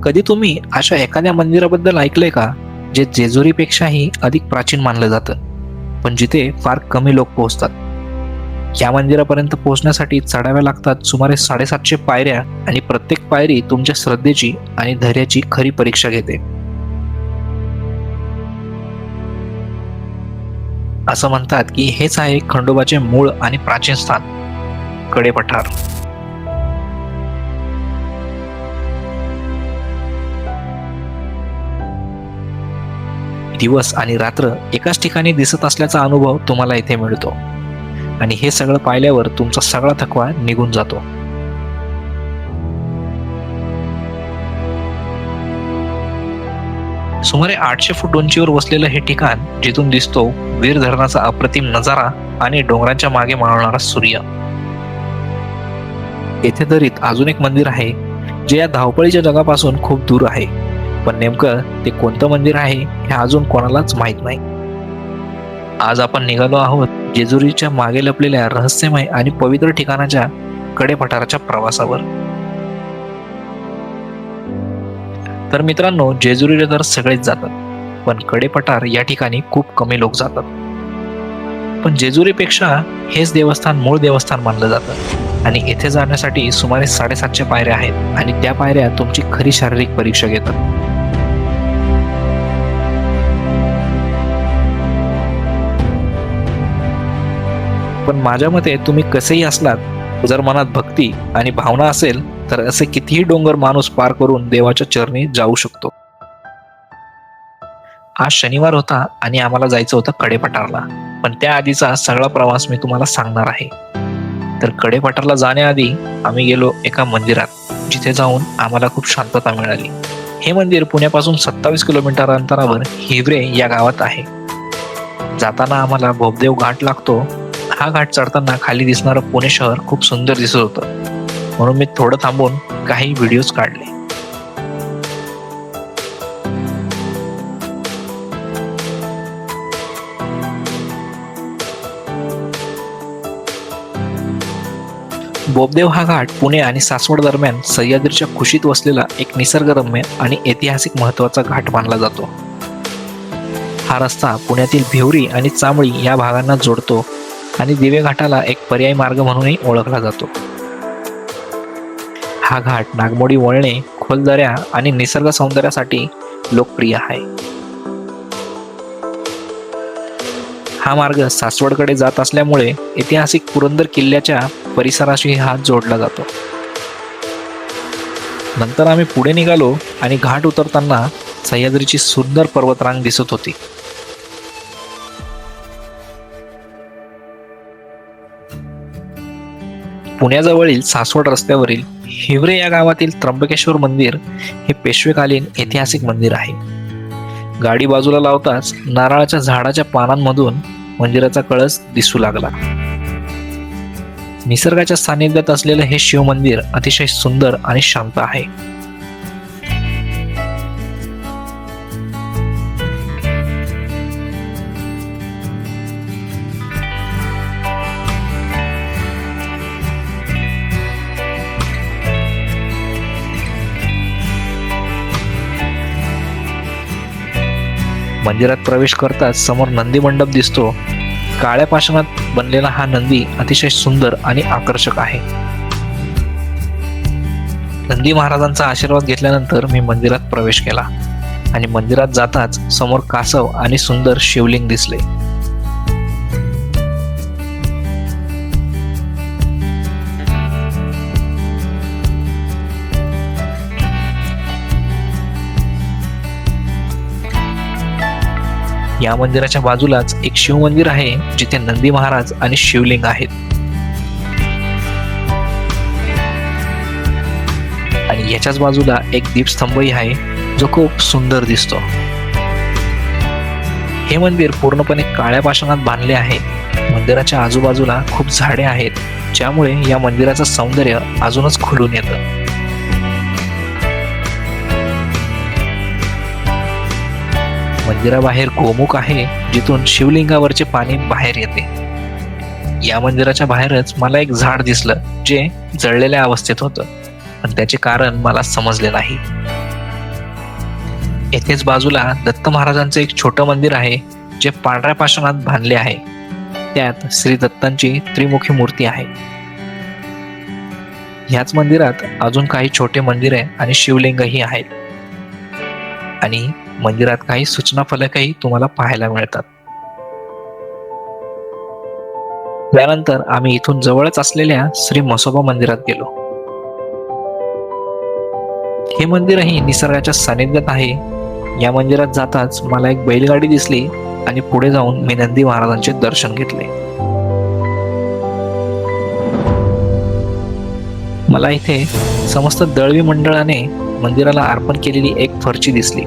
कधी तुम्ही अशा एखाद्या मंदिराबद्दल ऐकलंय का, जे जेजुरीपेक्षाही अधिक प्राचीन मानलं जातं, पण जिथे फार कमी लोक पोहोचतात? या मंदिरापर्यंत पोहोचण्यासाठी चढाव्या लागतात सुमारे 750 पायऱ्या आणि प्रत्येक पायरी तुमच्या श्रद्धेची आणि धैर्याची खरी परीक्षा घेते. असं म्हणतात की हेच आहे खंडोबाचे मूळ आणि प्राचीन स्थान, कडेपठार. दिवस आणि रात्र एकाच ठिकाणी दिसत असल्याचा अनुभव तुम्हाला इथे मिळतो आणि हे सगळं पाहिल्यावर तुमचा सगळा थकवा निघून जातो. सुमारे 800 फूट उंचीवर वसलेलं हे ठिकाण, जिथून दिसतो वीर धरणाचा अप्रतिम नजारा आणि डोंगरांच्या मागे मावळणारा सूर्य. येथे दरीत अजून एक मंदिर आहे, जे या धावपळीच्या जगापासून खूप दूर आहे, पण नेमकं ते कोणतं मंदिर आहे हे अजून कोणालाच माहित नाही. आज आपण निघालो आहोत जेजुरीच्या मागे लपलेल्या रहस्यमय आणि पवित्र ठिकाणाच्या कडेपठाराच्या प्रवासावर. तर मित्रांनो, जेजुरीला तर सगळेच जातात, पण कडेपठार या ठिकाणी खूप कमी लोक जातात. पण जेजुरीपेक्षा हेच देवस्थान मूळ देवस्थान मानलं जातं आणि येथे जाण्यासाठी सुमारे 750 पायऱ्या आहेत आणि त्या पायऱ्या तुमची खरी शारीरिक परीक्षा घेतात. पण माझ्या मते तुम्ही कसेही असलात, जर मनात भक्ती आणि भावना असेल तर असे कितीही डोंगर माणूस पार करून देवाच्या चरणी जाऊ शकतो. आज शनिवार होता आणि आम्हाला जायचं होतं कडेपठारला, पण त्याआधीचा सगळा प्रवास मी तुम्हाला सांगणार आहे. तर कडेपठारला जाण्याआधी आम्ही गेलो एका मंदिरात, जिथे जाऊन आम्हाला खूप शांतता मिळाली. हे मंदिर पुण्यापासून 27 किलोमीटर अंतरावर हिवरे या गावात आहे. जाताना आम्हाला भोपदेव घाट लागतो. हा घाट चढताना खाली दिसणारं पुणे शहर खूप सुंदर दिसत होतं, म्हणून मी थोडं थांबून काही व्हिडिओज काढले. बोपदेव हा घाट पुणे आणि सासवड दरम्यान सह्याद्रीच्या कुशीत वसलेला एक निसर्गरम्य आणि ऐतिहासिक महत्वाचा घाट मानला जातो. हा रस्ता पुण्यातील भिवरी आणि चांबळी या भागांना जोडतो आणि दिवे घाटाला एक पर्यायी मार्ग म्हणूनही ओळखला जातो. हा घाट नागमोडी वळणे, खोल दऱ्या आणि निसर्ग सौंदर्यासाठी लोकप्रिय आहे. हा मार्ग सासवडकडे जात असल्यामुळे ऐतिहासिक पुरंदर किल्ल्याच्या परिसराशी हा जोडला जातो. नंतर आम्ही पुढे निघालो आणि घाट उतरताना सह्याद्रीची सुंदर पर्वतरांग दिसत होती. पुण्याजवळील सासवड रस्त्यावरील हिवरे या गावातील त्र्यंबकेश्वर मंदिर हे पेशवेकालीन ऐतिहासिक मंदिर आहे. गाडी बाजूला लावताच नारळाच्या झाडाच्या पानांमधून मंदिराचा कळस दिसू लागला. निसर्गाच्या सानिध्यात असलेलं हे शिव मंदिर अतिशय सुंदर आणि शांत आहे. मंदिरात प्रवेश करताच समोर नंदी मंडप दिसतो. काळ्या पाषाणात बनलेला हा नंदी अतिशय सुंदर आणि आकर्षक आहे. नंदी महाराजांचा आशीर्वाद घेतल्यानंतर मी मंदिरात प्रवेश केला आणि मंदिरात जाताच समोर कासव आणि सुंदर शिवलिंग दिसले. या मंदिराच्या बाजूलाच एक शिव मंदिर आहे, जिथे नंदी महाराज आणि शिवलिंग आहेत. आणि याच्याच बाजूला एक दीपस्तंभही आहे, जो खूप सुंदर दिसतो. हे मंदिर पूर्णपणे काळ्या पाषाणात बांधले आहे. मंदिराच्या आजूबाजूला खूप झाडे आहेत, ज्यामुळे या मंदिराचं सौंदर्य अजूनच खुलून येतं. मंदिराबाहेर गोमुख आहे, जिथून शिवलिंगावरचे पाणी बाहेर येते. या मंदिराच्या बाहेरच मला एक झाड दिसलं, जे जळलेल्या अवस्थेत होतं, पण त्याचे कारण मला समजले नाही. येथेच बाजूला दत्त महाराजांचे एक छोटं मंदिर आहे, जे पांढऱ्या पाषाणात बांधले आहे. त्यात श्री दत्तांची त्रिमुखी मूर्ती आहे. ह्याच मंदिरात अजून काही छोटे मंदिरे आणि शिवलिंगही आहेत. आणि मंदिरात काही सूचना फलकही तुम्हाला पाहायला मिळतात. त्यानंतर आम्ही इथून जवळच असलेल्या श्री म्हसोबा मंदिरात गेलो. हे मंदिरही निसर्गाच्या सानिध्यात आहे. या मंदिरात जाताच मला एक बैलगाडी दिसली आणि पुढे जाऊन मी नंदी महाराजांचे दर्शन घेतले. मला इथे समस्त दळवी मंडळाने मंदिराला अर्पण केलेली एक फरची दिसली.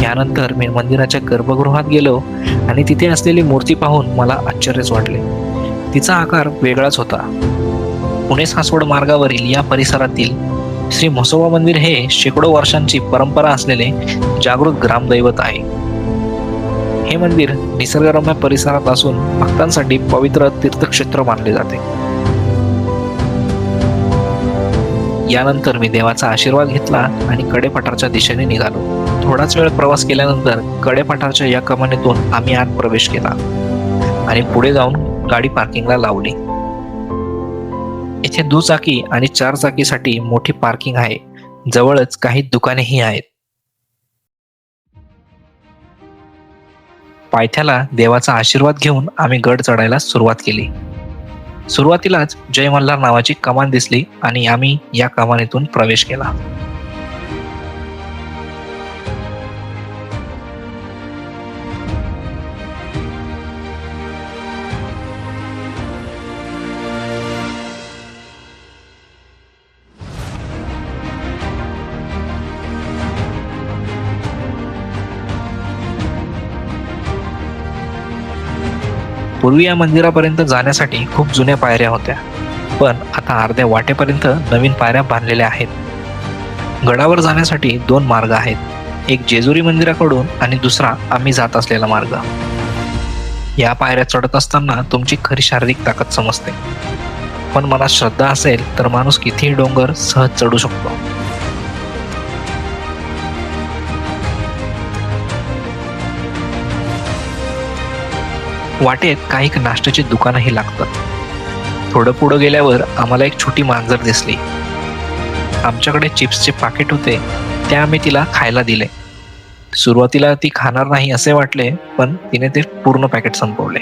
यानंतर मी मंदिराच्या गर्भगृहात गेलो आणि तिथे असलेली मूर्ती पाहून मला आश्चर्यच वाटले. तिचा आकार वेगळाच होता. पुणे सासवड मार्गावरील या परिसरातील श्री म्हसोबा मंदिर हे शेकडो वर्षांची परंपरा असलेले जागृत ग्रामदैवत आहे. हे मंदिर निसर्गरम्य परिसरात असून भक्तांसाठी पवित्र तीर्थक्षेत्र मानले जाते. यानंतर मी देवाचा आशीर्वाद घेतला आणि कडेपठारच्या दिशेने निघालो. थोडाच वेळ प्रवास केल्यानंतर कडेपठारच्या या कमानीतून आम्ही आत प्रवेश केला आणि पुढे जाऊन गाडी पार्किंगला लावली. येथे दुचाकी आणि चारचाकीसाठी मोठी पार्किंग आहे. जवळच काही दुकानेही आहेत. पायथ्याला देवाचा आशीर्वाद घेऊन आम्ही गड चढायला सुरुवात केली. सुरुवातीलाच जय मल्हार नावाची कमान दिसली आणि आम्ही या कमानीतून प्रवेश केला. पूर्वी या मंदिरापर्यंत जाण्यासाठी खूप जुन्या पायऱ्या होत्या, पण आता अर्ध्या वाटेपर्यंत नवीन पायऱ्या बांधलेल्या आहेत. गडावर जाण्यासाठी 2 मार्ग आहेत, एक जेजुरी मंदिराकडून आणि दुसरा आम्ही जात असलेला मार्ग. या पायऱ्या चढत असताना तुमची खरी शारीरिक ताकद समजते, पण मनात श्रद्धा असेल तर माणूस कितीही डोंगर सहज चढू शकतो. वाटेत काही नाश्त्याची दुकानंही लागतात. थोडं पुढं गेल्यावर आम्हाला एक छोटी मांजर दिसली. आमच्याकडे चिप्सचे पाकिट होते, ते आम्ही तिला खायला दिले. सुरुवातीला ती खाणार नाही असे वाटले, पण तिने ते पूर्ण पॅकेट संपवले.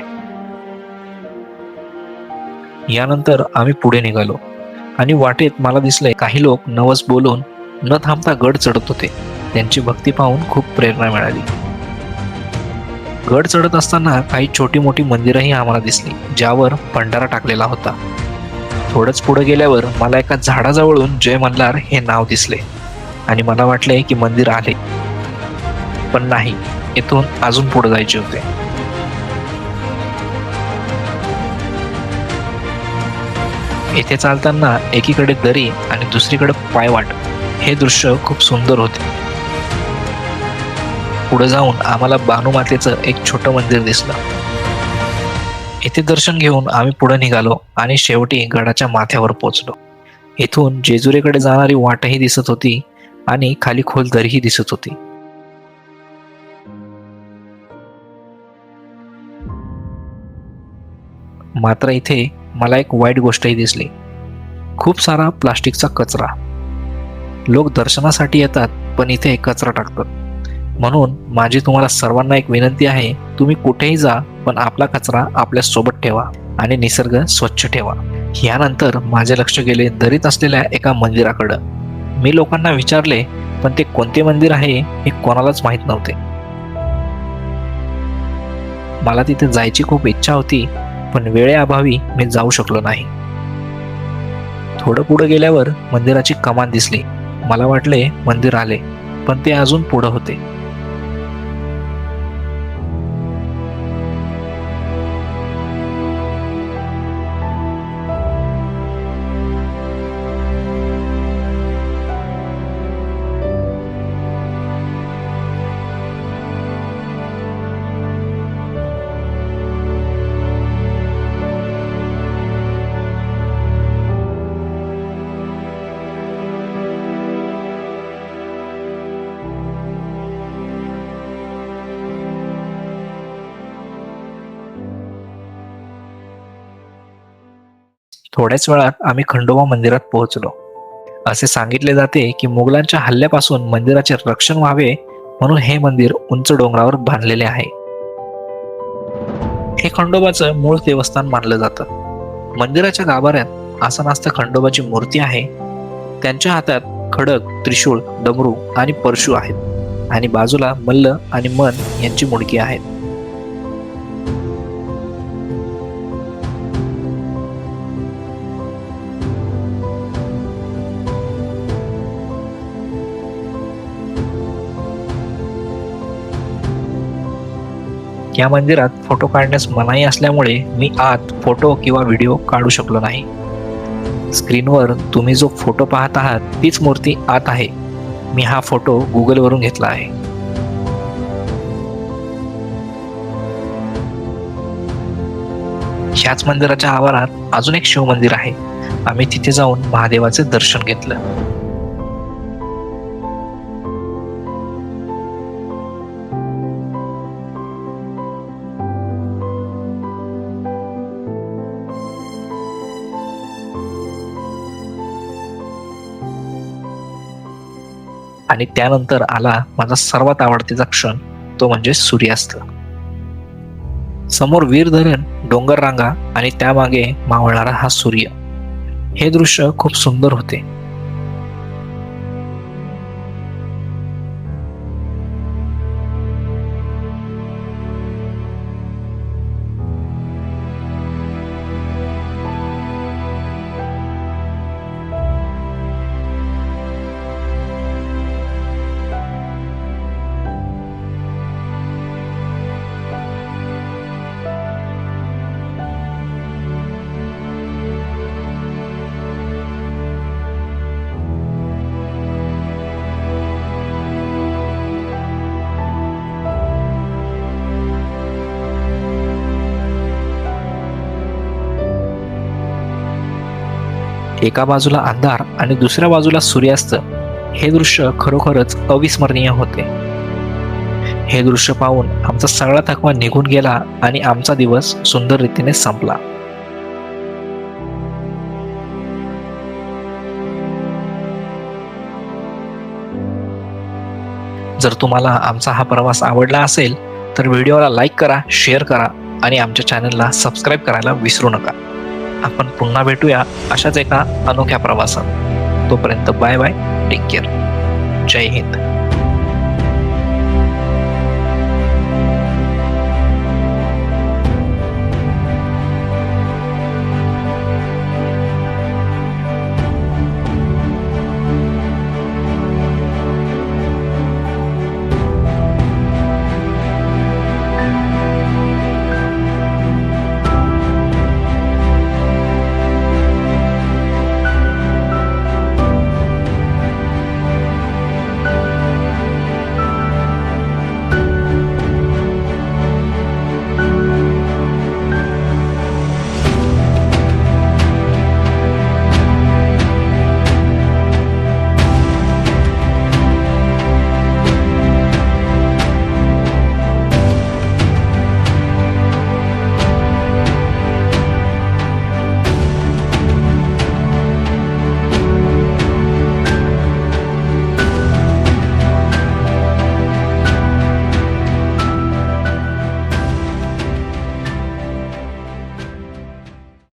यानंतर आम्ही पुढे निघालो आणि वाटेत मला दिसले काही लोक नवस बोलून न थांबता गड चढत होते. त्यांची भक्ती पाहून खूप प्रेरणा मिळाली. गड चढत असताना काही छोटी मोठी मंदिरंही आम्हाला दिसली, ज्यावर भंडारा टाकलेला होता. थोडंच पुढे गेल्यावर मला एका झाडाजवळून जय मल्हार हे नाव दिसले आणि मला वाटले की मंदिर आले, पण नाही, येथून अजून पुढे जायचे होते. येथे चालताना एकीकडे दरी आणि दुसरीकडे पायवाट, हे दृश्य खूप सुंदर होते. पुढे जाऊन आम्हाला बानुमातेचं एक छोटं मंदिर दिसलं. येथे दर्शन घेऊन आम्ही पुढे निघालो आणि शेवटी गडाच्या माथ्यावर पोहोचलो. इथून जेजुरीकडे जाणारी वाटही दिसत होती आणि खाली खोल दरीही दिसत होती. मात्र इथे मला एक वाईट गोष्टही दिसली. खूप सारा प्लास्टिकचा कचरा. लोक दर्शनासाठी येतात, पण इथे कचरा टाकतात. म्हणून माझी तुम्हाला सर्वांना एक विनंती आहे, तुम्ही कुठेही जा, पण आपला कचरा आपल्या सोबत ठेवा आणि निसर्ग स्वच्छ ठेवा. यानंतर माझे लक्ष गेले दरीत असलेल्या एका मंदिराकडं. मी लोकांना विचारले, पण ते कोणते मंदिर आहे हे कोणालाच माहित नव्हते. मला तिथे जायची खूप इच्छा होती, पण वेळेअभावी मी जाऊ शकलो नाही. थोडं पुढे गेल्यावर मंदिराची कमान दिसली. मला वाटले मंदिर आले, पण ते अजून पुढे होते. थोड्याच वेळात आम्ही खंडोबा मंदिरात पोहोचलो. असे सांगितले जाते की मुघलांच्या हल्ल्यापासून मंदिराचे रक्षण व्हावे म्हणून हे मंदिर उंच डोंगरावर बांधलेले आहे. हे खंडोबाचं मूळ देवस्थान मानलं जातं. मंदिराच्या गाभाऱ्यात आसनास्थ खंडोबाची मूर्ती आहे. त्यांच्या हातात खडग, त्रिशूळ, डमरू आणि परशू आहेत आणि बाजूला मल्ल आणि मन यांची मुंडकी आहेत. या मंदिरात फोटो काढण्यास मनाई असल्यामुळे मी आत फोटो किंवा व्हिडिओ काढू शकलो नाही. स्क्रीनवर तुम्ही जो फोटो पाहत आहात तीच मूर्ती आत आहे. मी हा फोटो गुगलवरून घेतला आहे. ह्याच मंदिराच्या आवारात अजून एक शिव मंदिर आहे. आम्ही तिथे जाऊन महादेवाचे दर्शन घेतलं. आणि त्यानंतर आला माझा सर्वात आवडतीचा क्षण, तो म्हणजे सूर्यास्त. समोर वीर धरण, डोंगर रांगा आणि त्यामागे मावळणारा हा सूर्य. हे दृश्य खूप सुंदर होते. एका बाजूला अंधार आणि दुसऱ्या बाजूला सूर्यास्त. हे दृश्य खरोखरच अविस्मरणीय होते. हे दृश्य पाहून आमचा सगळा थकवा निघून गेला आणि आमचा दिवस सुंदर रीतीने संपला. जर तुम्हाला आमचा हा प्रवास आवडला असेल तर व्हिडिओला लाईक करा, शेअर करा आणि आमच्या चॅनलला सबस्क्राईब करायला विसरू नका. आपण पुन्हा भेटूया अशाच एका अनोख्या प्रवासात. तोपर्यंत बाय बाय, टेक केअर, जय हिंद.